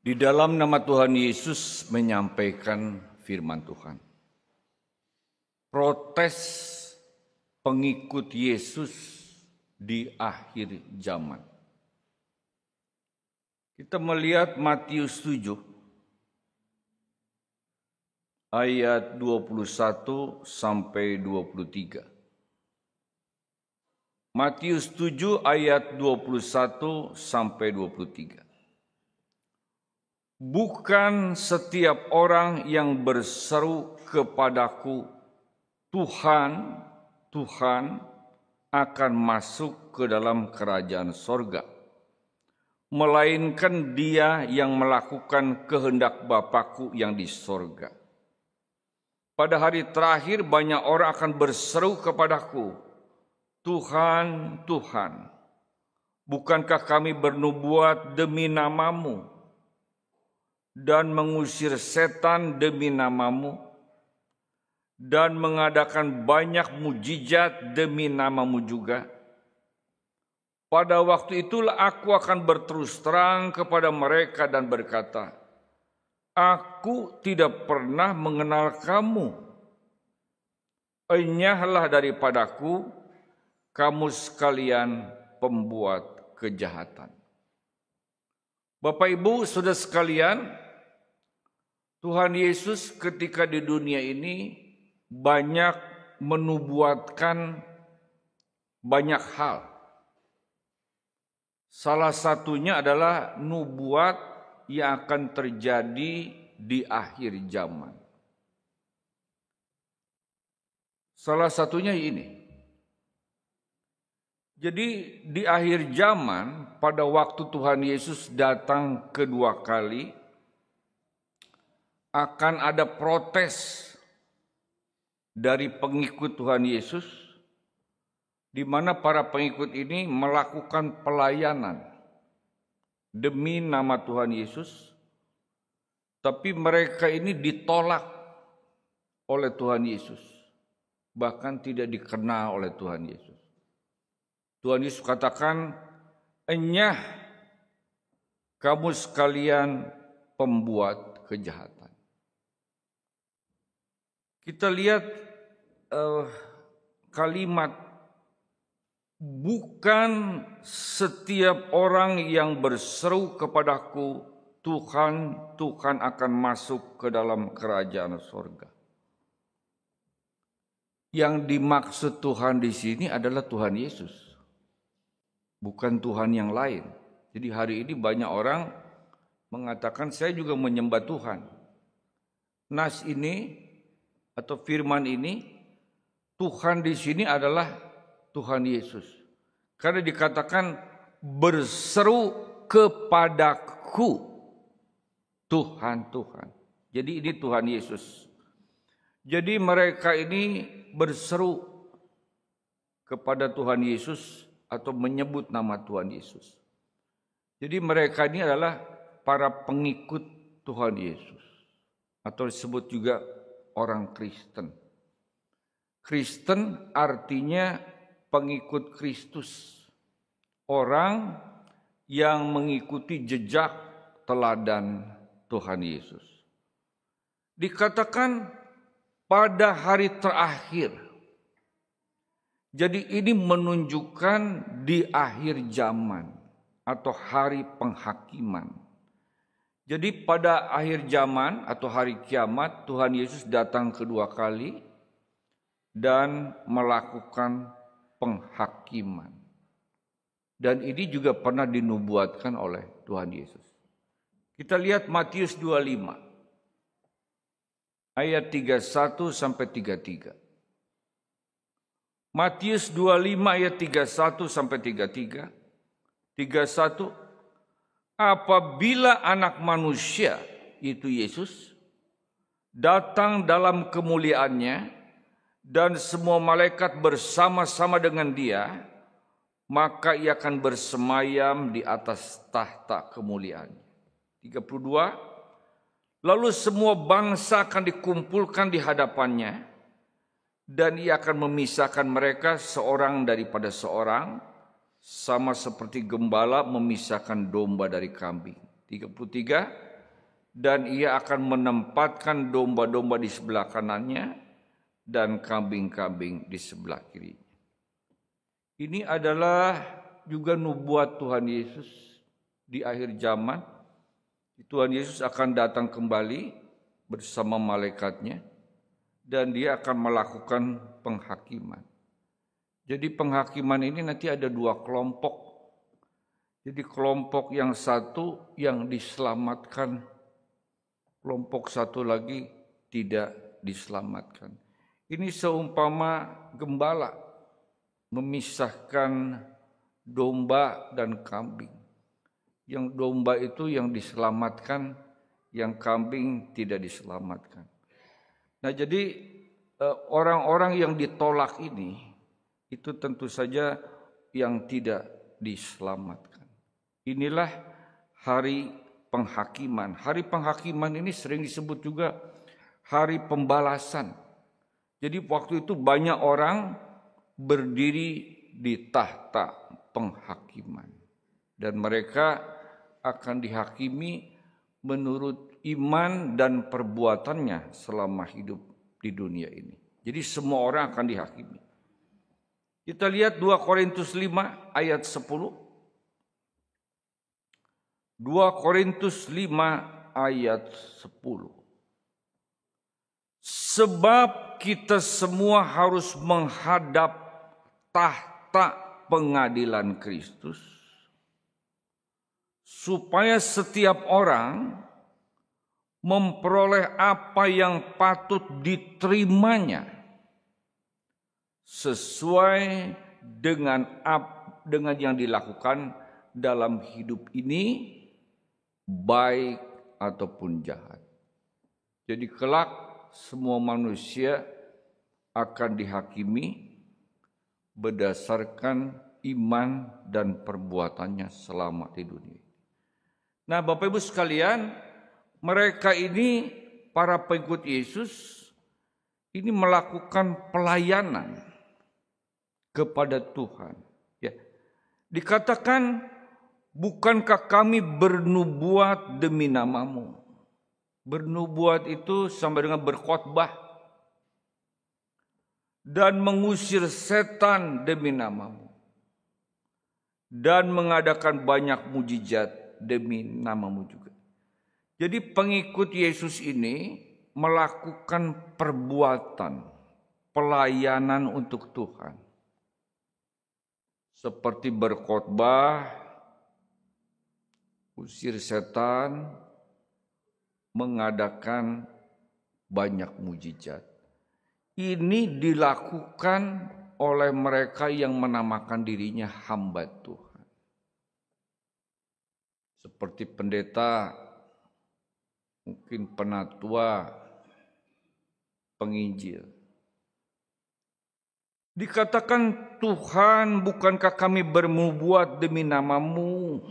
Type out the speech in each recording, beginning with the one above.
Di dalam nama Tuhan Yesus menyampaikan firman Tuhan. Protes pengikut Yesus di akhir zaman. Kita melihat Matius 7 ayat 21 sampai 23. Matius 7 ayat 21 sampai 23. Bukan setiap orang yang berseru kepadaku, Tuhan, Tuhan, akan masuk ke dalam kerajaan sorga, melainkan dia yang melakukan kehendak Bapa-Ku yang di sorga. Pada hari terakhir banyak orang akan berseru kepadaku, Tuhan, Tuhan, bukankah kami bernubuat demi nama-Mu dan mengusir setan demi nama-Mu dan mengadakan banyak mujizat demi nama-Mu juga? Pada waktu itulah aku akan berterus terang kepada mereka dan berkata, Aku tidak pernah mengenal kamu. Enyahlah daripadaku, kamu sekalian pembuat kejahatan. Bapak Ibu, saudara sekalian, Tuhan Yesus ketika di dunia ini banyak menubuatkan banyak hal. Salah satunya adalah nubuat yang akan terjadi di akhir zaman. Salah satunya ini. Jadi di akhir zaman pada waktu Tuhan Yesus datang kedua kali akan ada protes dari pengikut Tuhan Yesus di mana para pengikut ini melakukan pelayanan demi nama Tuhan Yesus, tapi mereka ini ditolak oleh Tuhan Yesus, bahkan tidak dikenal oleh Tuhan Yesus. Tuhan Yesus katakan, enyah kamu sekalian pembuat kejahatan. Kita lihat kalimat, bukan setiap orang yang berseru kepadaku, Tuhan, Tuhan akan masuk ke dalam kerajaan surga. Yang dimaksud Tuhan di sini adalah Tuhan Yesus, bukan Tuhan yang lain. Jadi hari ini banyak orang mengatakan saya juga menyembah Tuhan. Nas ini atau firman ini, Tuhan di sini adalah Tuhan Yesus. Karena dikatakan berseru kepadaku, Tuhan, Tuhan. Jadi ini Tuhan Yesus. Jadi mereka ini berseru kepada Tuhan Yesus atau menyebut nama Tuhan Yesus. Jadi mereka ini adalah para pengikut Tuhan Yesus, atau disebut juga orang Kristen. Kristen artinya pengikut Kristus, orang yang mengikuti jejak teladan Tuhan Yesus. Dikatakan pada hari terakhir. Jadi ini menunjukkan di akhir zaman atau hari penghakiman. Jadi pada akhir zaman atau hari kiamat Tuhan Yesus datang kedua kali dan melakukan penghakiman. Dan ini juga pernah dinubuatkan oleh Tuhan Yesus. Kita lihat Matius 25 ayat 31 sampai 33. Matius 25 ayat 31 sampai 33. 31. Apabila anak manusia, itu Yesus, datang dalam kemuliaannya dan semua malaikat bersama-sama dengan dia, maka ia akan bersemayam di atas tahta kemuliaannya. 32. Lalu semua bangsa akan dikumpulkan di hadapannya, dan ia akan memisahkan mereka seorang daripada seorang, sama seperti gembala memisahkan domba dari kambing. 33. dan ia akan menempatkan domba-domba di sebelah kanannya dan kambing-kambing di sebelah kirinya. Ini adalah juga nubuat Tuhan Yesus di akhir zaman. Tuhan Yesus akan datang kembali bersama malaikatnya dan dia akan melakukan penghakiman. Jadi penghakiman ini nanti ada dua kelompok. Jadi kelompok yang satu yang diselamatkan, kelompok satu lagi tidak diselamatkan. Ini seumpama gembala memisahkan domba dan kambing. Yang domba itu yang diselamatkan, yang kambing tidak diselamatkan. Nah, jadi orang-orang yang ditolak ini itu tentu saja yang tidak diselamatkan. Inilah hari penghakiman. Hari penghakiman ini sering disebut juga hari pembalasan. Jadi waktu itu banyak orang berdiri di tahta penghakiman. Dan mereka akan dihakimi menurut iman dan perbuatannya selama hidup di dunia ini. Jadi semua orang akan dihakimi. Kita lihat 2 Korintus 5 ayat 10. 2 Korintus 5 ayat 10. Sebab kita semua harus menghadap tahta pengadilan Kristus, supaya setiap orang memperoleh apa yang patut diterimanya sesuai dengan yang dilakukan dalam hidup ini, baik ataupun jahat. Jadi kelak semua manusia akan dihakimi berdasarkan iman dan perbuatannya selama di dunia. Nah, Bapak Ibu sekalian, mereka ini para pengikut Yesus ini melakukan pelayanan kepada Tuhan. Ya. Dikatakan, bukankah kami bernubuat demi namamu? Bernubuat itu sama dengan berkhotbah dan mengusir setan demi namamu dan mengadakan banyak mujizat demi namamu juga. Jadi pengikut Yesus ini melakukan perbuatan pelayanan untuk Tuhan. Seperti berkhotbah, usir setan, mengadakan banyak mujizat. Ini dilakukan oleh mereka yang menamakan dirinya hamba Tuhan. Seperti pendeta, mungkin penatua, penginjil. Dikatakan, Tuhan, bukankah kami bernubuat demi namamu,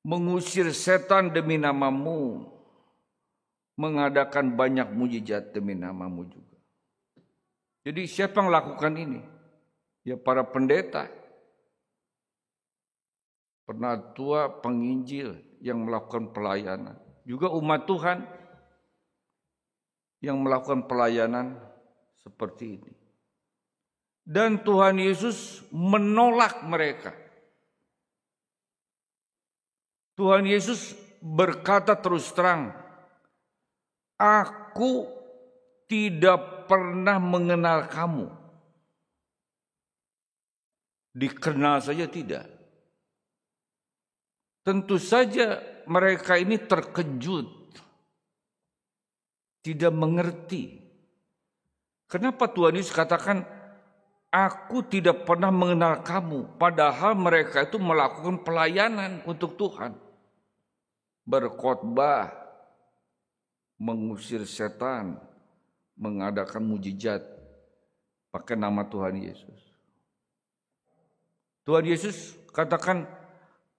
mengusir setan demi namamu, mengadakan banyak mujizat demi namamu juga. Jadi siapa yang lakukan ini? Ya para pendeta, penatua, penginjil yang melakukan pelayanan. Juga umat Tuhan yang melakukan pelayanan seperti ini. Dan Tuhan Yesus menolak mereka. Tuhan Yesus berkata terus terang, aku tidak pernah mengenal kamu. Dikenal saja tidak. Tentu saja mereka ini terkejut, tidak mengerti. Kenapa Tuhan Yesus katakan, aku tidak pernah mengenal kamu. Padahal mereka itu melakukan pelayanan untuk Tuhan. Berkhotbah, mengusir setan, mengadakan mujizat pakai nama Tuhan Yesus. Tuhan Yesus katakan,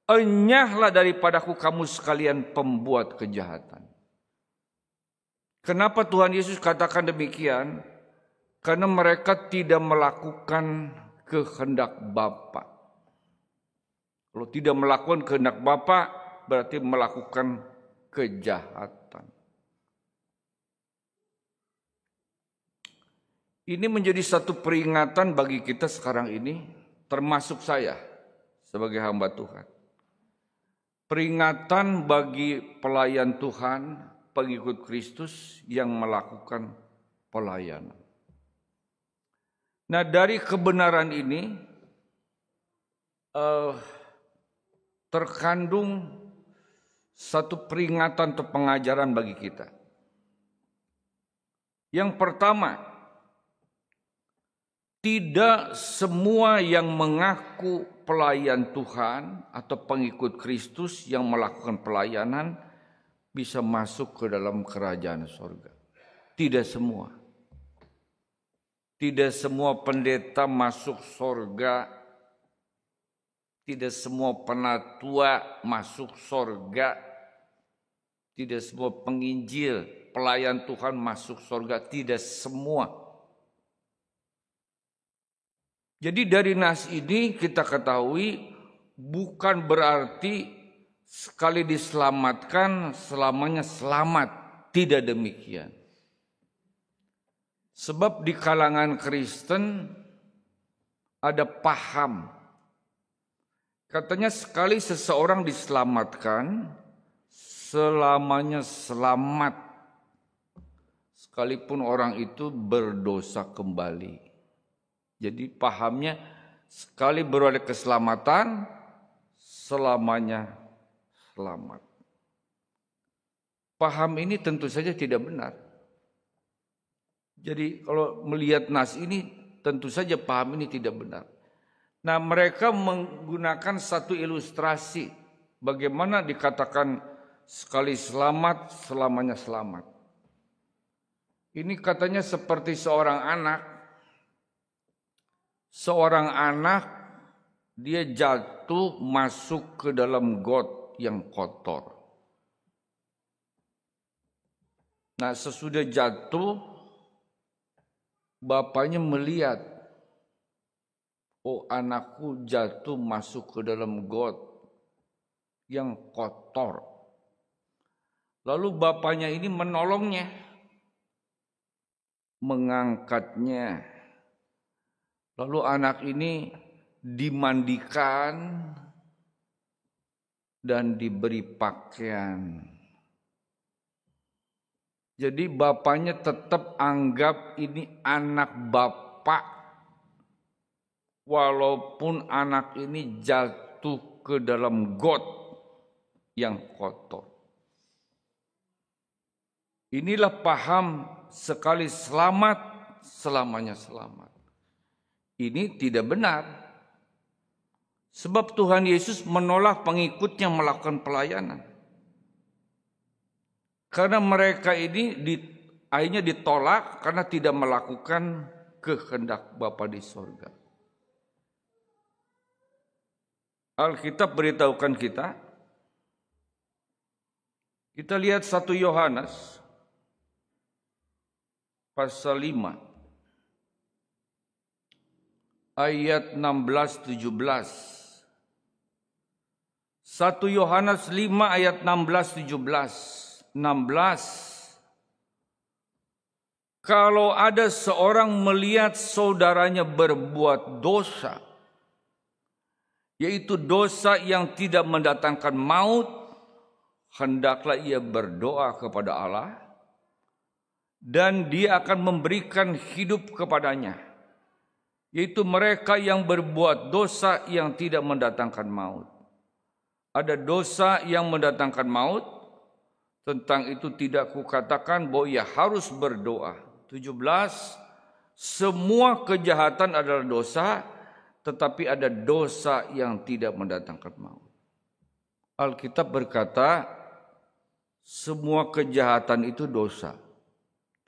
enyahlah daripadaku kamu sekalian pembuat kejahatan. Kenapa Tuhan Yesus katakan demikian? Karena mereka tidak melakukan kehendak Bapa. Kalau tidak melakukan kehendak Bapa, berarti melakukan kejahatan. Ini menjadi satu peringatan bagi kita sekarang ini, termasuk saya sebagai hamba Tuhan. Peringatan bagi pelayan Tuhan, pengikut Kristus yang melakukan pelayanan. Nah, dari kebenaran ini terkandung satu peringatan atau pengajaran bagi kita. Yang pertama, tidak semua yang mengaku pelayan Tuhan atau pengikut Kristus yang melakukan pelayanan bisa masuk ke dalam kerajaan surga. Tidak semua. Tidak semua pendeta masuk surga. Tidak semua penatua masuk surga. Tidak semua penginjil, pelayan Tuhan masuk surga. Tidak semua. Jadi dari nas ini kita ketahui bukan berarti sekali diselamatkan selamanya selamat. Tidak demikian. Sebab di kalangan Kristen ada paham. Katanya sekali seseorang diselamatkan selamanya selamat. Sekalipun orang itu berdosa kembali. Jadi pahamnya sekali beroleh keselamatan, selamanya selamat. Paham ini tentu saja tidak benar. Jadi kalau melihat nas ini tentu saja paham ini tidak benar. Nah, mereka menggunakan satu ilustrasi bagaimana dikatakan sekali selamat, selamanya selamat. Ini katanya seperti seorang anak. Seorang anak dia jatuh masuk ke dalam got yang kotor. Nah, sesudah jatuh bapaknya melihat, oh anakku jatuh masuk ke dalam got yang kotor. Lalu bapaknya ini menolongnya, mengangkatnya. Lalu anak ini dimandikan dan diberi pakaian. Jadi bapaknya tetap anggap ini anak bapak. Walaupun anak ini jatuh ke dalam got yang kotor. Inilah paham sekali selamat, selamanya selamat. Ini tidak benar. Sebab Tuhan Yesus menolak pengikutnya melakukan pelayanan. Karena mereka ini akhirnya ditolak karena tidak melakukan kehendak Bapa di sorga. Alkitab beritahukan kita lihat 1 Yohanes pasal 5. Ayat 16-17. 1 Yohanes 5 ayat 16-17. 16. Kalau ada seorang melihat saudaranya berbuat dosa, yaitu dosa yang tidak mendatangkan maut, hendaklah ia berdoa kepada Allah, dan Dia akan memberikan hidup kepadanya. Yaitu mereka yang berbuat dosa yang tidak mendatangkan maut. Ada dosa yang mendatangkan maut, tentang itu tidak kukatakan bahwa ia harus berdoa. 17. Semua kejahatan adalah dosa, tetapi ada dosa yang tidak mendatangkan maut. Alkitab berkata, semua kejahatan itu dosa,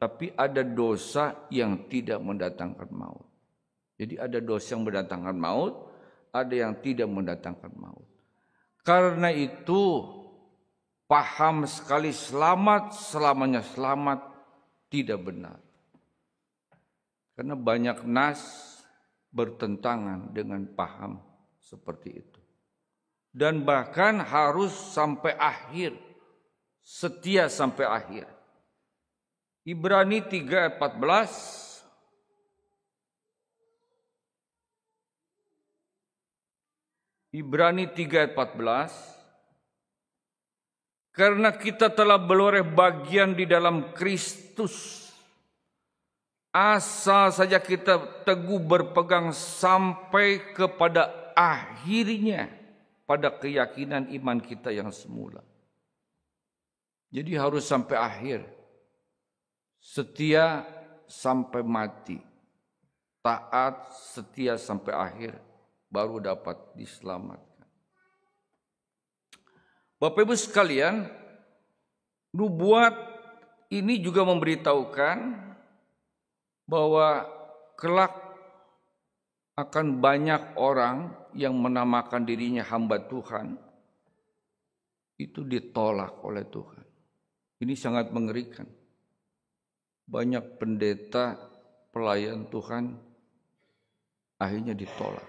tapi ada dosa yang tidak mendatangkan maut. Jadi ada dosa yang mendatangkan maut, ada yang tidak mendatangkan maut. Karena itu paham sekali selamat, selamanya selamat tidak benar. Karena banyak nas bertentangan dengan paham seperti itu. Dan bahkan harus sampai akhir setia sampai akhir. Ibrani 3 ayat 14. Ibrani 3 ayat 14. Karena kita telah beroleh bagian di dalam Kristus, asal saja kita teguh berpegang sampai kepada akhirnya pada keyakinan iman kita yang semula. Jadi harus sampai akhir, setia sampai mati, taat setia sampai akhir, baru dapat diselamatkan. Bapak Ibu sekalian, nubuat ini juga memberitahukan bahwa kelak akan banyak orang yang menamakan dirinya hamba Tuhan, itu ditolak oleh Tuhan. Ini sangat mengerikan. Banyak pendeta, pelayan Tuhan akhirnya ditolak.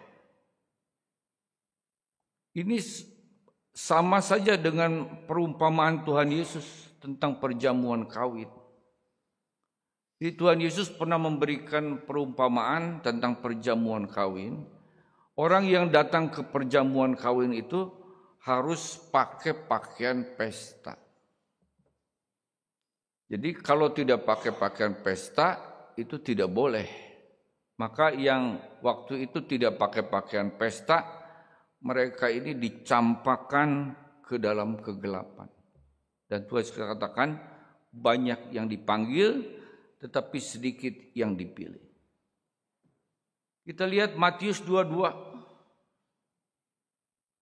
Ini sama saja dengan perumpamaan Tuhan Yesus tentang perjamuan kawin. Jadi Tuhan Yesus pernah memberikan perumpamaan tentang perjamuan kawin. Orang yang datang ke perjamuan kawin itu harus pakai pakaian pesta. Jadi kalau tidak pakai pakaian pesta itu tidak boleh. Maka yang waktu itu tidak pakai pakaian pesta, mereka ini dicampakkan ke dalam kegelapan. Dan Tuhan katakan banyak yang dipanggil tetapi sedikit yang dipilih. Kita lihat Matius 22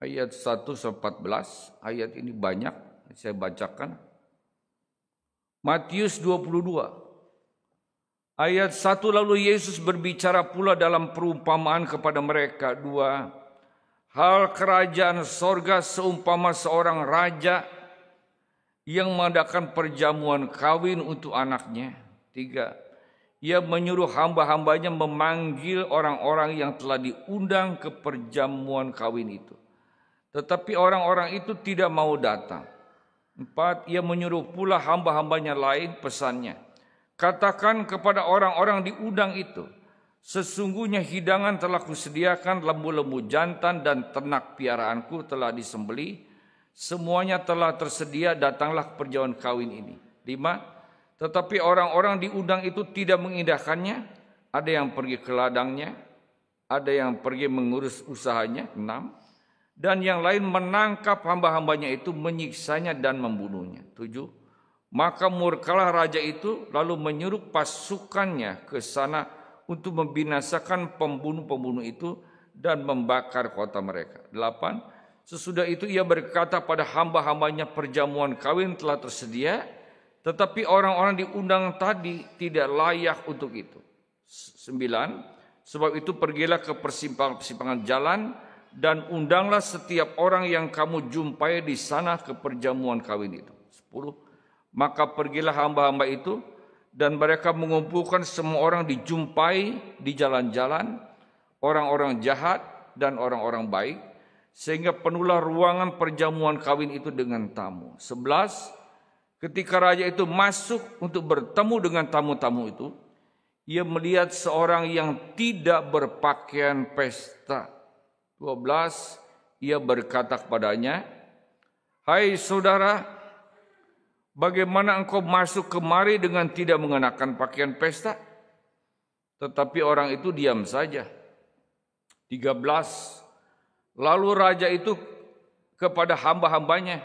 ayat 1-14. Ayat ini banyak, saya bacakan. Matius 22 ayat 1, lalu Yesus berbicara pula dalam perumpamaan kepada mereka. 2, hal kerajaan sorga seumpama seorang raja yang mengadakan perjamuan kawin untuk anaknya. 3, ia menyuruh hamba-hambanya memanggil orang-orang yang telah diundang ke perjamuan kawin itu. Tetapi orang-orang itu tidak mau datang. 4, ia menyuruh pula hamba-hambanya lain, pesannya, katakan kepada orang-orang diundang itu, sesungguhnya hidangan telah kusediakan, lembu-lembu jantan dan ternak piaraanku telah disembelih, semuanya telah tersedia, datanglah ke perjamuan kawin ini. 5, tetapi orang-orang diundang itu tidak mengindahkannya, ada yang pergi ke ladangnya, ada yang pergi mengurus usahanya. 6, dan yang lain menangkap hamba-hambanya itu, menyiksanya dan membunuhnya. 7, maka murkalah raja itu lalu menyuruh pasukannya ke sana untuk membinasakan pembunuh-pembunuh itu dan membakar kota mereka. 8, sesudah itu ia berkata pada hamba-hambanya, perjamuan kawin telah tersedia, tetapi orang-orang diundang tadi tidak layak untuk itu. 9, sebab itu pergilah ke persimpangan jalan dan undanglah setiap orang yang kamu jumpai di sana ke perjamuan kawin itu. 10, maka pergilah hamba-hamba itu dan mereka mengumpulkan semua orang dijumpai di jalan-jalan, orang-orang jahat dan orang-orang baik, sehingga penuhlah ruangan perjamuan kawin itu dengan tamu. 11, ketika raja itu masuk untuk bertemu dengan tamu-tamu itu, ia melihat seorang yang tidak berpakaian pesta. 12, ia berkata kepadanya, hai saudara, bagaimana engkau masuk kemari dengan tidak mengenakan pakaian pesta? Tetapi orang itu diam saja. 13, lalu raja itu kepada hamba-hambanya,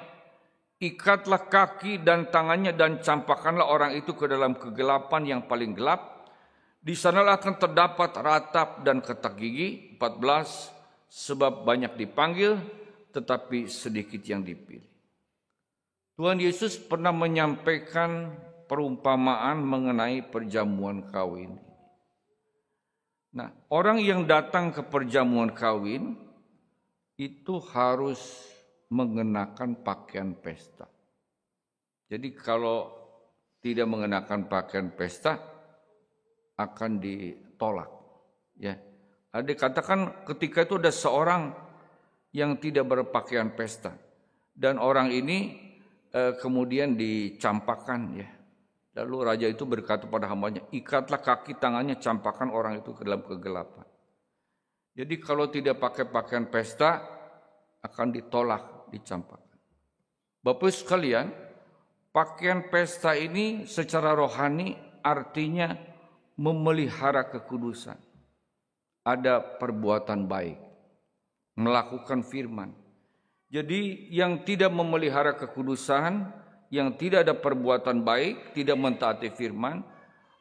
ikatlah kaki dan tangannya dan campakkanlah orang itu ke dalam kegelapan yang paling gelap. Di sanalah akan terdapat ratap dan ketak gigi. 14, sebab banyak dipanggil tetapi sedikit yang dipilih. Tuhan Yesus pernah menyampaikan perumpamaan mengenai perjamuan kawin. Nah, orang yang datang ke perjamuan kawin itu harus mengenakan pakaian pesta. Jadi kalau tidak mengenakan pakaian pesta akan ditolak, ya. Ada dikatakan ketika itu ada seorang yang tidak berpakaian pesta dan orang ini kemudian dicampakkan ya. Lalu raja itu berkata pada hambanya, ikatlah kaki tangannya, campakkan orang itu ke dalam kegelapan. Jadi kalau tidak pakai pakaian pesta akan ditolak, dicampakkan. Bapak sekalian, pakaian pesta ini secara rohani artinya memelihara kekudusan. Ada perbuatan baik, melakukan firman. Jadi yang tidak memelihara kekudusan, yang tidak ada perbuatan baik, tidak mentaati firman,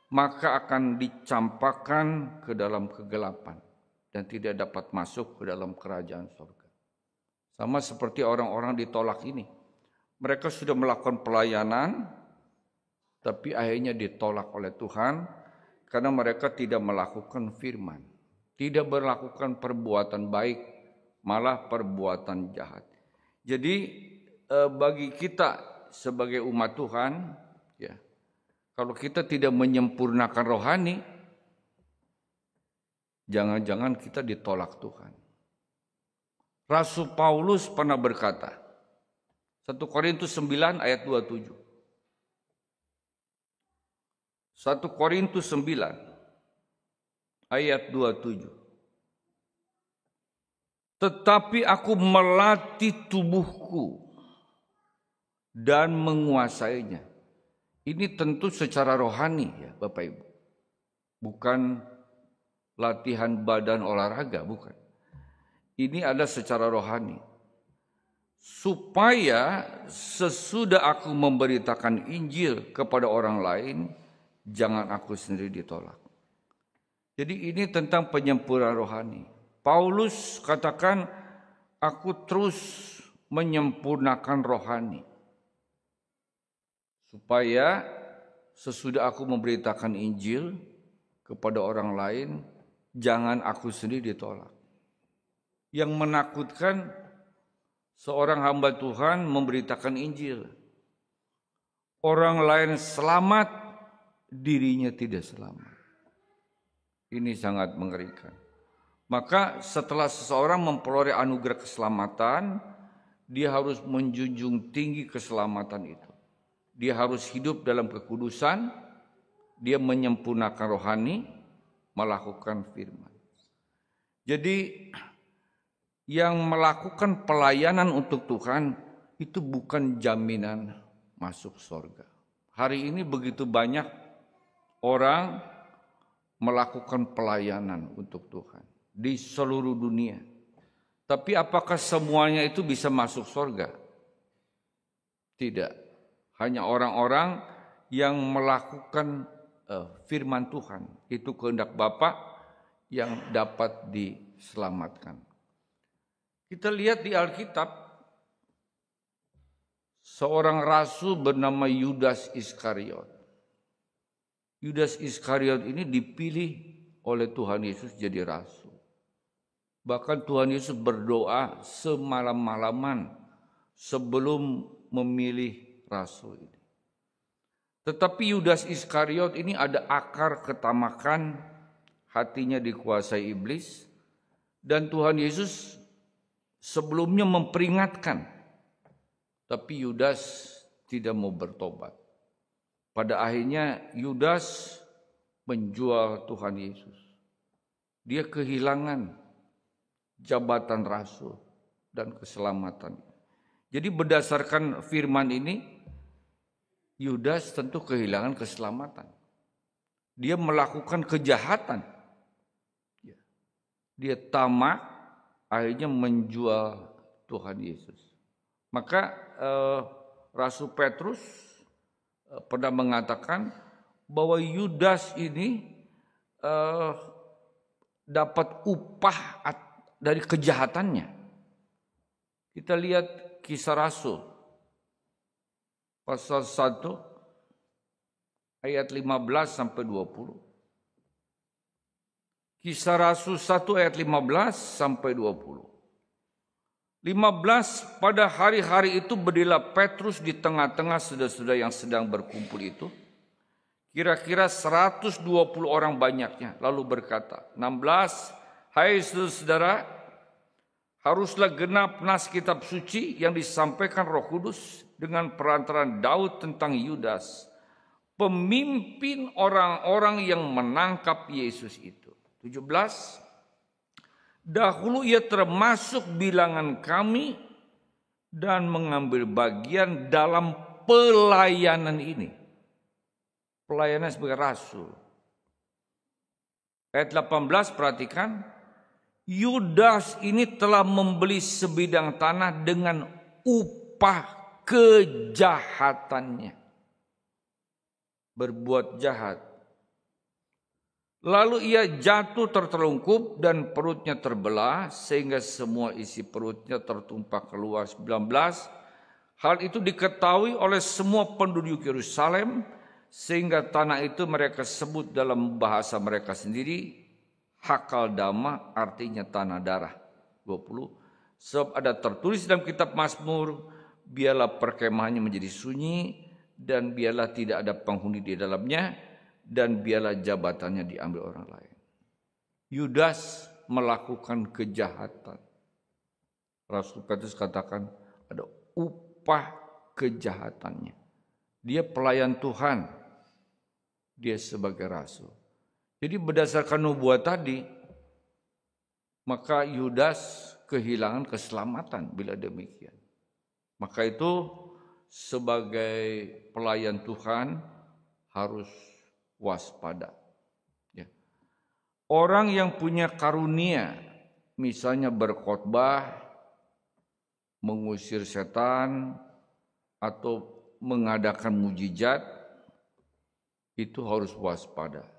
maka akan dicampakkan ke dalam kegelapan dan tidak dapat masuk ke dalam kerajaan surga. Sama seperti orang-orang ditolak ini. Mereka sudah melakukan pelayanan, tapi akhirnya ditolak oleh Tuhan karena mereka tidak melakukan firman, tidak melakukan perbuatan baik, malah perbuatan jahat. Jadi bagi kita sebagai umat Tuhan, ya, kalau kita tidak menyempurnakan rohani, jangan-jangan kita ditolak Tuhan. Rasul Paulus pernah berkata, 1 Korintus 9 ayat 27. 1 Korintus 9 ayat 27. Tetapi aku melatih tubuhku dan menguasainya. Ini tentu secara rohani ya Bapak Ibu. Bukan latihan badan olahraga, bukan. Ini ada secara rohani. Supaya sesudah aku memberitakan Injil kepada orang lain, jangan aku sendiri ditolak. Jadi ini tentang penyempurnaan rohani. Paulus katakan, aku terus menyempurnakan rohani. Supaya sesudah aku memberitakan Injil kepada orang lain, jangan aku sendiri ditolak. Yang menakutkan, seorang hamba Tuhan memberitakan Injil. Orang lain selamat, dirinya tidak selamat. Ini sangat mengerikan. Maka setelah seseorang memperoleh anugerah keselamatan, dia harus menjunjung tinggi keselamatan itu. Dia harus hidup dalam kekudusan, dia menyempurnakan rohani, melakukan firman. Jadi yang melakukan pelayanan untuk Tuhan itu bukan jaminan masuk surga. Hari ini begitu banyak orang melakukan pelayanan untuk Tuhan di seluruh dunia. Tapi apakah semuanya itu bisa masuk surga? Tidak. Hanya orang-orang yang melakukan firman Tuhan, itu kehendak Bapa, yang dapat diselamatkan. Kita lihat di Alkitab, seorang rasul bernama Yudas Iskariot. Yudas Iskariot ini dipilih oleh Tuhan Yesus jadi rasul. Bahkan Tuhan Yesus berdoa semalam-malaman sebelum memilih rasul ini. Tetapi Yudas Iskariot ini ada akar ketamakan, hatinya dikuasai iblis, dan Tuhan Yesus sebelumnya memperingatkan, tapi Yudas tidak mau bertobat. Pada akhirnya Yudas menjual Tuhan Yesus. Dia kehilangan jabatan rasul dan keselamatan. Jadi berdasarkan firman ini, Yudas tentu kehilangan keselamatan. Dia melakukan kejahatan. Dia tamak, akhirnya menjual Tuhan Yesus. Maka Rasul Petrus pernah mengatakan bahwa Yudas ini dapat upah dari kejahatannya. Kita lihat Kisah Rasul pasal 1 ayat 15 sampai 20. Kisah Rasul 1 ayat 15 sampai 20. 15, pada hari-hari itu berdirilah Petrus di tengah-tengah saudara-saudara yang sedang berkumpul itu. Kira-kira 120 orang banyaknya. Lalu berkata, 16, hai saudara-saudara, haruslah genap nas kitab suci yang disampaikan Roh Kudus dengan perantaraan Daud tentang Yudas, pemimpin orang-orang yang menangkap Yesus itu. 17. Dahulu ia termasuk bilangan kami dan mengambil bagian dalam pelayanan ini. Pelayanan sebagai rasul. Ayat 18 perhatikan. Yudas ini telah membeli sebidang tanah dengan upah kejahatannya. Berbuat jahat. Lalu ia jatuh tertelungkup dan perutnya terbelah sehingga semua isi perutnya tertumpah keluar. 19. Hal itu diketahui oleh semua penduduk Yerusalem sehingga tanah itu mereka sebut dalam bahasa mereka sendiri Hakaldama, artinya tanah darah. 20. Sebab ada tertulis dalam kitab Mazmur, biarlah perkemahannya menjadi sunyi dan biarlah tidak ada penghuni di dalamnya dan biarlah jabatannya diambil orang lain. Yudas melakukan kejahatan. Rasul Petrus katakan ada upah kejahatannya. Dia pelayan Tuhan. Dia sebagai rasul. Jadi berdasarkan nubuat tadi, maka Yudas kehilangan keselamatan bila demikian. Maka itu sebagai pelayan Tuhan harus waspada. Ya. Orang yang punya karunia, misalnya berkhotbah, mengusir setan, atau mengadakan mujizat, itu harus waspada.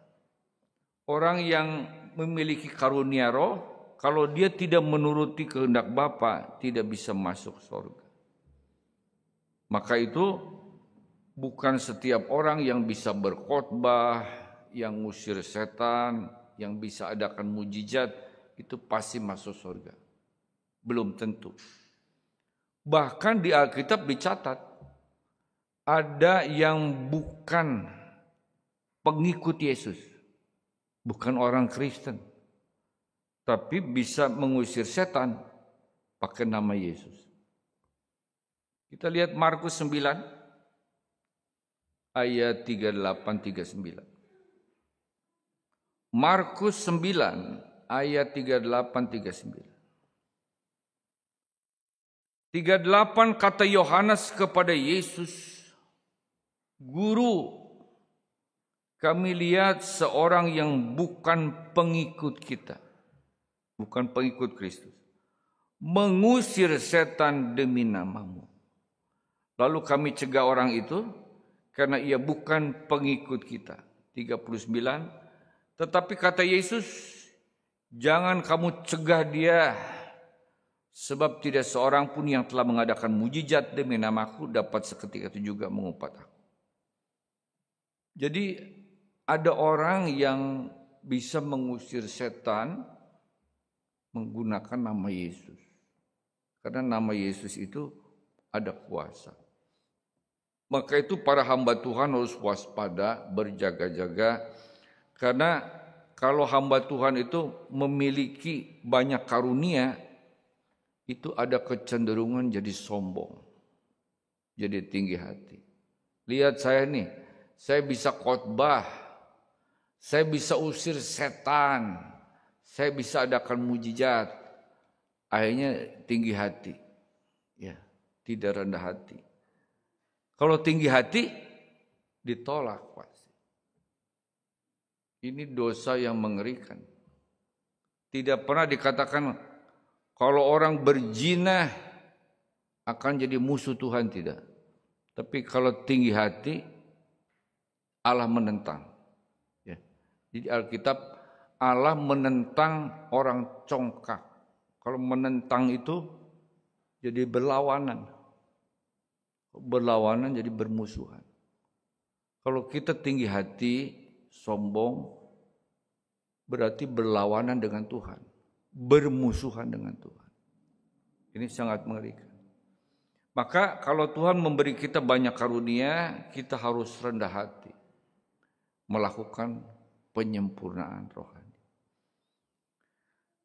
Orang yang memiliki karunia roh, kalau dia tidak menuruti kehendak Bapa, tidak bisa masuk surga. Maka itu bukan setiap orang yang bisa berkhotbah, yang ngusir setan, yang bisa adakan mujizat, itu pasti masuk surga. Belum tentu. Bahkan di Alkitab dicatat, ada yang bukan pengikut Yesus. Bukan orang Kristen, tapi bisa mengusir setan pakai nama Yesus. Kita lihat Markus 9 ayat 38-39. Markus 9 ayat 38-39. 38 kata Yohanes kepada Yesus, Guru, kami lihat seorang yang bukan pengikut kita, bukan pengikut Kristus, mengusir setan demi namamu. Lalu kami cegah orang itu karena ia bukan pengikut kita. 39. Tetapi kata Yesus, jangan kamu cegah dia, sebab tidak seorang pun yang telah mengadakan mujizat demi namaku dapat seketika itu juga mengumpat aku. Jadi ada orang yang bisa mengusir setan menggunakan nama Yesus. Karena nama Yesus itu ada kuasa. Maka itu para hamba Tuhan harus waspada, berjaga-jaga. Karena kalau hamba Tuhan itu memiliki banyak karunia, itu ada kecenderungan jadi sombong. Jadi tinggi hati. Lihat saya nih, saya bisa khotbah. Saya bisa usir setan, saya bisa adakan mujizat. Akhirnya tinggi hati, ya, tidak rendah hati. Kalau tinggi hati, ditolak pasti. Ini dosa yang mengerikan. Tidak pernah dikatakan kalau orang berzina akan jadi musuh Tuhan, tidak. Tapi kalau tinggi hati, Allah menentang. Jadi Alkitab, Allah menentang orang congkak. Kalau menentang itu jadi berlawanan. Berlawanan jadi bermusuhan. Kalau kita tinggi hati, sombong, berarti berlawanan dengan Tuhan. Bermusuhan dengan Tuhan. Ini sangat mengerikan. Maka kalau Tuhan memberi kita banyak karunia, kita harus rendah hati. Melakukan penyempurnaan rohani.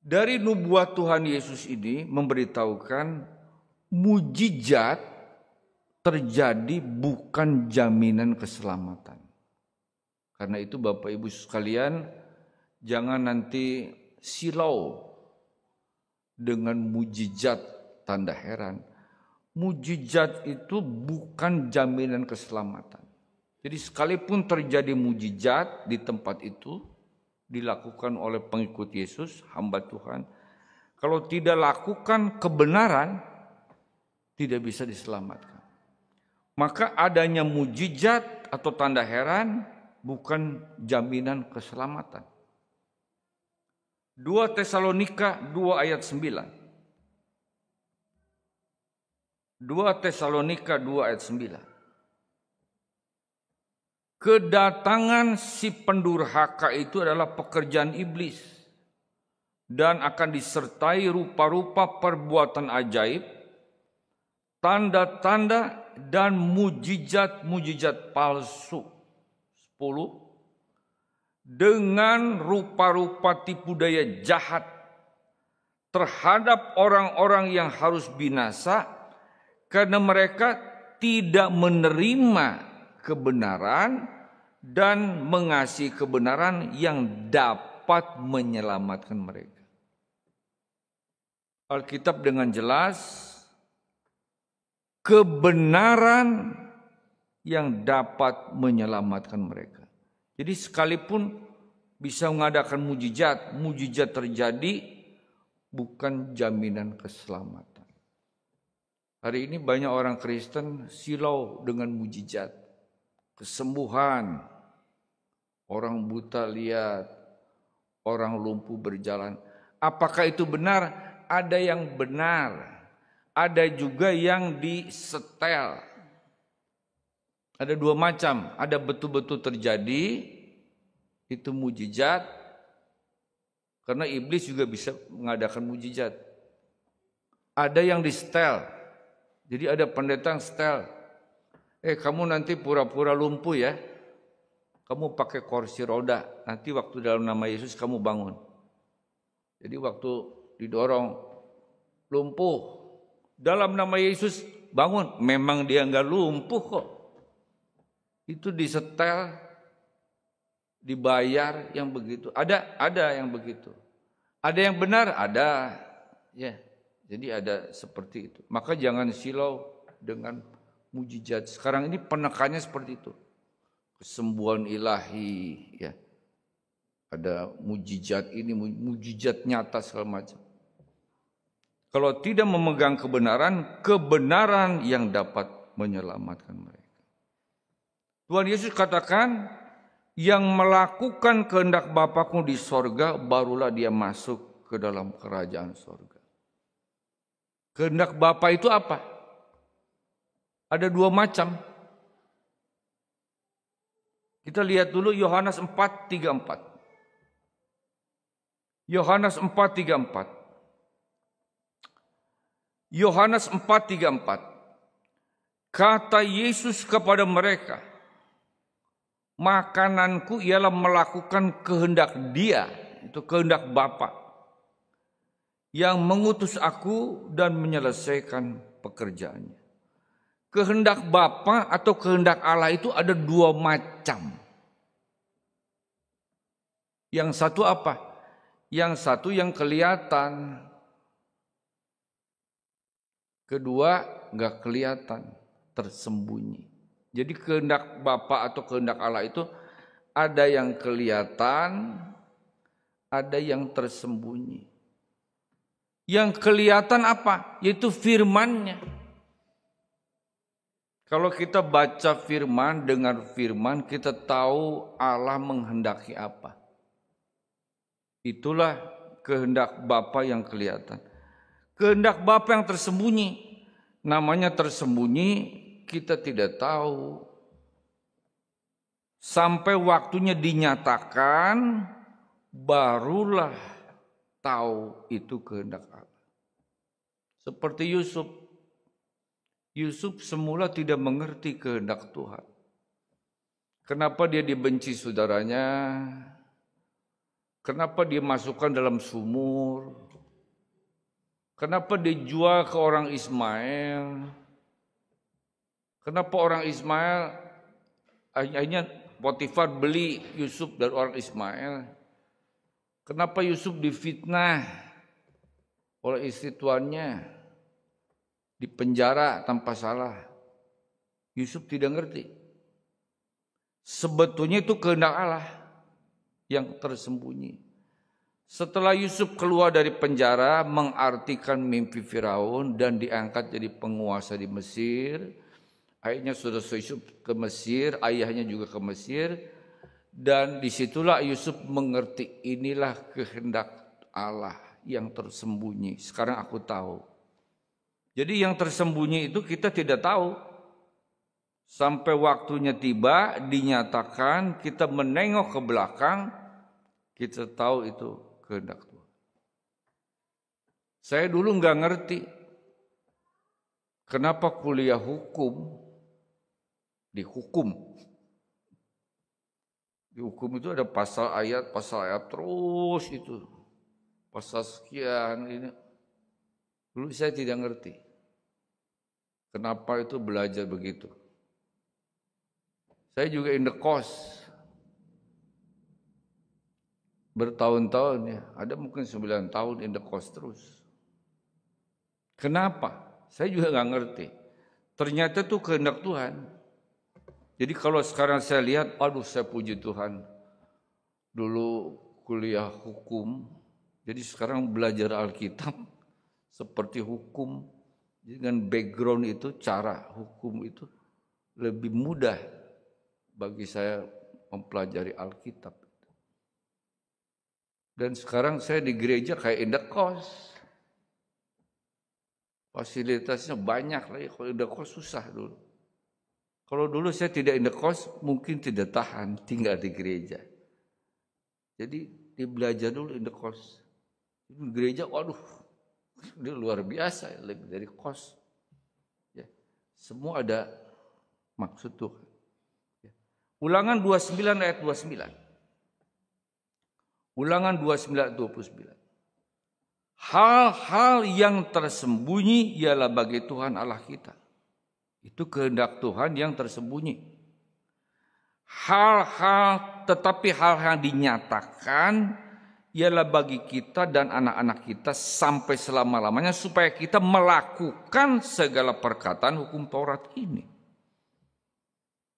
Dari nubuat Tuhan Yesus ini memberitahukan mujizat terjadi bukan jaminan keselamatan. Karena itu Bapak Ibu sekalian, jangan nanti silau dengan mujizat tanda heran. Mujizat itu bukan jaminan keselamatan. Jadi sekalipun terjadi mujizat di tempat itu, dilakukan oleh pengikut Yesus, hamba Tuhan, kalau tidak lakukan kebenaran, tidak bisa diselamatkan. Maka adanya mujizat atau tanda heran bukan jaminan keselamatan. 2 Tesalonika 2 ayat 9. 2 Tesalonika 2 ayat 9. Kedatangan si pendurhaka itu adalah pekerjaan iblis dan akan disertai rupa-rupa perbuatan ajaib, tanda-tanda dan mujizat-mujizat palsu. 10. Dengan rupa-rupa tipu daya jahat terhadap orang-orang yang harus binasa karena mereka tidak menerima kebenaran dan mengasihi kebenaran yang dapat menyelamatkan mereka. Alkitab dengan jelas, kebenaran yang dapat menyelamatkan mereka. Jadi sekalipun bisa mengadakan mujizat, mujizat terjadi bukan jaminan keselamatan. Hari ini banyak orang Kristen silau dengan mujizat, kesembuhan, orang buta lihat, orang lumpuh berjalan. Apakah itu benar? Ada yang benar, ada juga yang disetel. Ada dua macam, ada betul-betul terjadi, itu mujizat, karena iblis juga bisa mengadakan mujizat. Ada yang disetel, jadi ada pendeta yang setel. Kamu nanti pura-pura lumpuh ya, kamu pakai kursi roda, nanti waktu dalam nama Yesus kamu bangun. Jadi waktu didorong lumpuh, dalam nama Yesus bangun, memang dia enggak lumpuh kok. Itu disetel, dibayar yang begitu. Ada yang begitu. Ada yang benar, ada. Ya, jadi ada seperti itu. Maka jangan silau dengan mujizat. Sekarang ini penekannya seperti itu. Kesembuhan ilahi, ya. Ada mujizat ini, mujizat nyata segala macam. Kalau tidak memegang kebenaran, kebenaran yang dapat menyelamatkan mereka. Tuhan Yesus katakan, yang melakukan kehendak Bapakku di sorga, barulah dia masuk ke dalam kerajaan sorga. Kehendak Bapa itu apa? Ada dua macam. Kita lihat dulu Yohanes 4:34. Yohanes 4:34. Yohanes 4:34. Kata Yesus kepada mereka, makananku ialah melakukan kehendak Dia, itu kehendak Bapa, yang mengutus aku dan menyelesaikan pekerjaannya. Kehendak Bapa atau kehendak Allah itu ada dua macam. Yang satu apa? Yang satu yang kelihatan. Kedua enggak kelihatan, tersembunyi. Jadi kehendak Bapa atau kehendak Allah itu ada yang kelihatan, ada yang tersembunyi. Yang kelihatan apa? Yaitu firman-Nya. Kalau kita baca firman, dengar firman, kita tahu Allah menghendaki apa. Itulah kehendak Bapa yang kelihatan. Kehendak Bapa yang tersembunyi, namanya tersembunyi, kita tidak tahu. Sampai waktunya dinyatakan, barulah tahu itu kehendak Allah. Seperti Yusuf. Yusuf semula tidak mengerti kehendak Tuhan. Kenapa dia dibenci saudaranya? Kenapa dia masukkan dalam sumur? Kenapa dijual ke orang Ismail? Kenapa orang Ismail akhirnya Potifar beli Yusuf dari orang Ismail? Kenapa Yusuf difitnah oleh istri tuannya, dipenjara tanpa salah? Yusuf tidak ngerti. Sebetulnya itu kehendak Allah yang tersembunyi. Setelah Yusuf keluar dari penjara, mengartikan mimpi Firaun dan diangkat jadi penguasa di Mesir. Akhirnya saudara Yusuf ke Mesir, ayahnya juga ke Mesir. Dan disitulah Yusuf mengerti, inilah kehendak Allah yang tersembunyi. Sekarang aku tahu. Jadi yang tersembunyi itu kita tidak tahu. Sampai waktunya tiba, dinyatakan, kita menengok ke belakang, kita tahu itu kehendak Tuhan. Saya dulu nggak ngerti kenapa kuliah hukum dihukum. Di hukum itu ada pasal ayat terus itu. Pasal sekian ini. Dulu saya tidak ngerti kenapa itu belajar begitu. Saya juga in the course bertahun-tahun ya, ada mungkin 9 tahun in the course terus. Kenapa? Saya juga nggak ngerti. Ternyata itu kehendak Tuhan. Jadi kalau sekarang saya lihat, aduh saya puji Tuhan. Dulu kuliah hukum, jadi sekarang belajar Alkitab seperti hukum. Dengan background itu, cara hukum itu lebih mudah bagi saya mempelajari Alkitab. Dan sekarang saya di gereja kayak in the course. Fasilitasnya banyak lagi, kalau in the course susah dulu. Kalau dulu saya tidak in the course, mungkin tidak tahan tinggal di gereja. Jadi dia belajar dulu in the course. Di gereja, waduh, dia luar biasa, lebih dari course. Ya, semua ada maksud Tuhan. Ulangan 29 ayat 29. Ulangan 29 ayat 29. Hal-hal yang tersembunyi ialah bagi Tuhan Allah kita. Itu kehendak Tuhan yang tersembunyi. Tetapi hal yang dinyatakan ialah bagi kita dan anak-anak kita sampai selama-lamanya supaya kita melakukan segala perkataan hukum Taurat ini.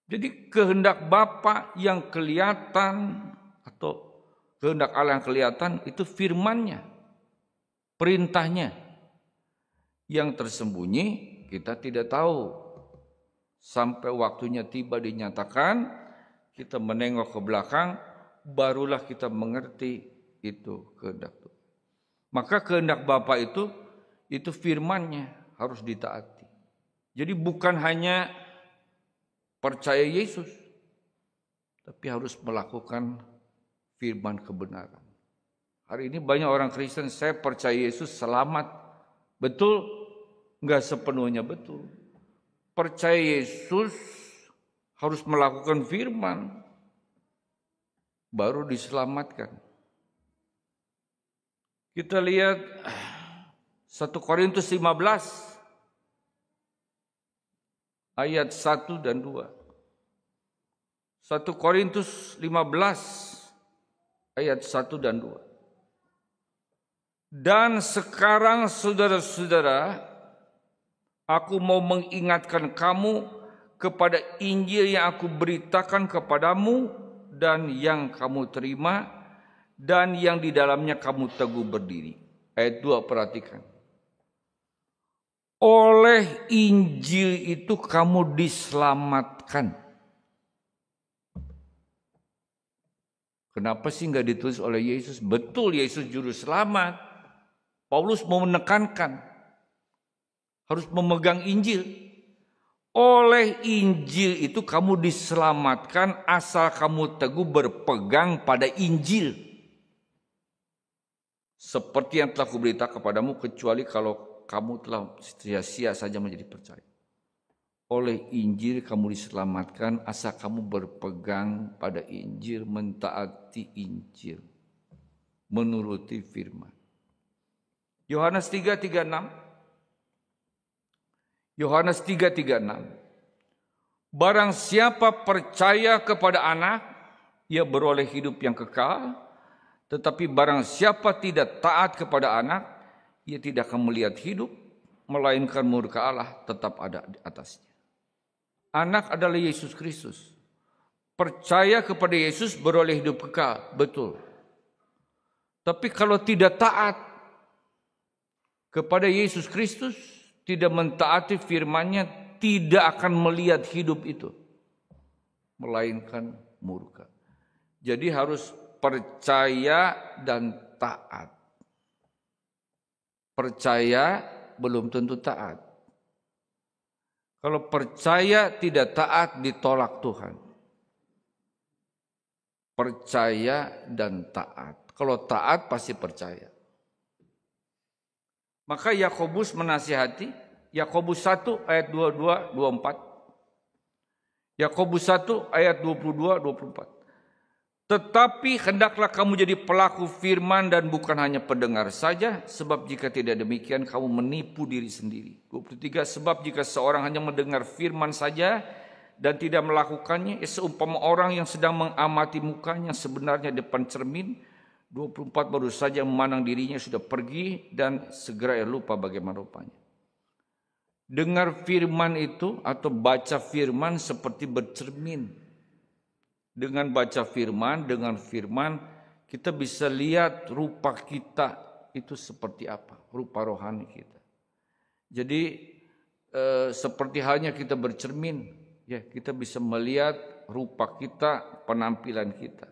Jadi kehendak Bapa yang kelihatan atau kehendak Allah yang kelihatan itu firman-Nya, perintahnya. Yang tersembunyi kita tidak tahu. Sampai waktunya tiba dinyatakan, kita menengok ke belakang, barulah kita mengerti itu kehendak Tuhan. Maka kehendak Bapa itu firman-Nya harus ditaati. Jadi bukan hanya percaya Yesus, tapi harus melakukan firman kebenaran. Hari ini banyak orang Kristen, saya percaya Yesus selamat. Betul? Enggak sepenuhnya betul. Percaya Yesus harus melakukan firman, baru diselamatkan. Kita lihat 1 Korintus 15. Ayat 1 dan 2. 1 Korintus 15 ayat 1 dan 2. Dan sekarang saudara-saudara, aku mau mengingatkan kamu kepada Injil yang aku beritakan kepadamu dan yang kamu terima dan yang di dalamnya kamu teguh berdiri. Ayat 2 perhatikan. Oleh Injil itu kamu diselamatkan. Kenapa sih nggak ditulis oleh Yesus? Betul, Yesus juru selamat. Paulus mau menekankan harus memegang Injil. Oleh Injil itu kamu diselamatkan asal kamu teguh berpegang pada Injil. Seperti yang telah kuberitakan kepadamu, kecuali kalau kamu telah sia-sia saja menjadi percaya. Oleh Injil kamu diselamatkan asal kamu berpegang pada Injil, mentaati Injil. menuruti firman. Yohanes 3:36. Yohanes 3:36. Barang siapa percaya kepada anak, ia beroleh hidup yang kekal. Tetapi barang siapa tidak taat kepada anak, ia tidak akan melihat hidup, melainkan murka Allah tetap ada di atasnya. Anak adalah Yesus Kristus. Percaya kepada Yesus beroleh hidup kekal, betul. Tapi kalau tidak taat kepada Yesus Kristus, tidak mentaati firman-Nya, tidak akan melihat hidup itu, melainkan murka. Jadi harus percaya dan taat. Percaya belum tentu taat. Kalau percaya tidak taat, ditolak Tuhan. Percaya dan taat. Kalau taat pasti percaya. Maka Yakobus menasihati, Yakobus 1 ayat 22-24. Yakobus 1 ayat 22-24. Tetapi hendaklah kamu jadi pelaku firman dan bukan hanya pendengar saja, sebab jika tidak demikian kamu menipu diri sendiri. 23, sebab jika seorang hanya mendengar firman saja dan tidak melakukannya, seumpama orang yang sedang mengamati mukanya sebenarnya depan cermin. 24, baru saja memandang dirinya sudah pergi dan segera ia lupa bagaimana rupanya. Dengar firman itu atau baca firman seperti bercermin. Dengan baca firman, kita bisa lihat rupa kita itu seperti apa, rupa rohani kita. Jadi seperti halnya kita bercermin, ya kita bisa melihat rupa kita, penampilan kita.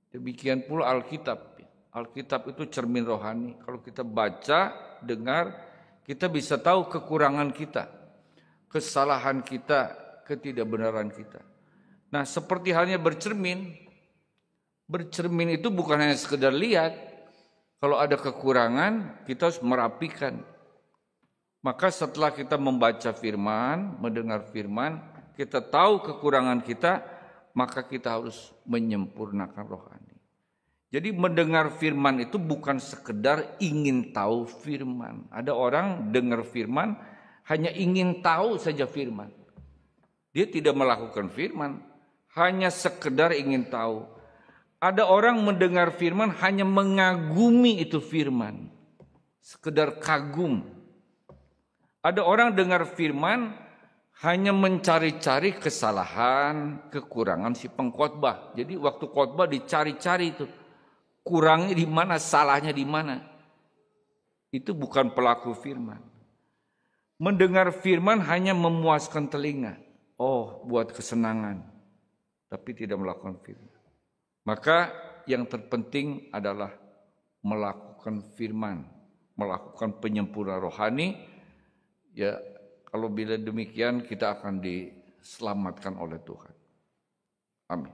Demikian pula Alkitab. Alkitab itu cermin rohani. Kalau kita baca, dengar, kita bisa tahu kekurangan kita, kesalahan kita, ketidakbenaran kita. Nah, seperti halnya bercermin. Bercermin itu bukan hanya sekedar lihat. Kalau ada kekurangan, kita harus merapikan. Maka setelah kita membaca firman, mendengar firman, kita tahu kekurangan kita, maka kita harus menyempurnakan rohani. Jadi mendengar firman itu bukan sekedar ingin tahu firman. Ada orang dengar firman, hanya ingin tahu saja firman. Dia tidak melakukan firman. Hanya sekedar ingin tahu. Ada orang mendengar firman hanya mengagumi itu firman. Sekedar kagum. Ada orang dengar firman hanya mencari-cari kesalahan, kekurangan si pengkhotbah. Jadi waktu khotbah dicari-cari itu. Kurangnya di mana, salahnya di mana. Itu bukan pelaku firman. Mendengar firman hanya memuaskan telinga. Oh, buat kesenangan. Tapi tidak melakukan firman. Maka yang terpenting adalah melakukan firman, melakukan penyempurnaan rohani. Ya, kalau bila demikian kita akan diselamatkan oleh Tuhan. Amin.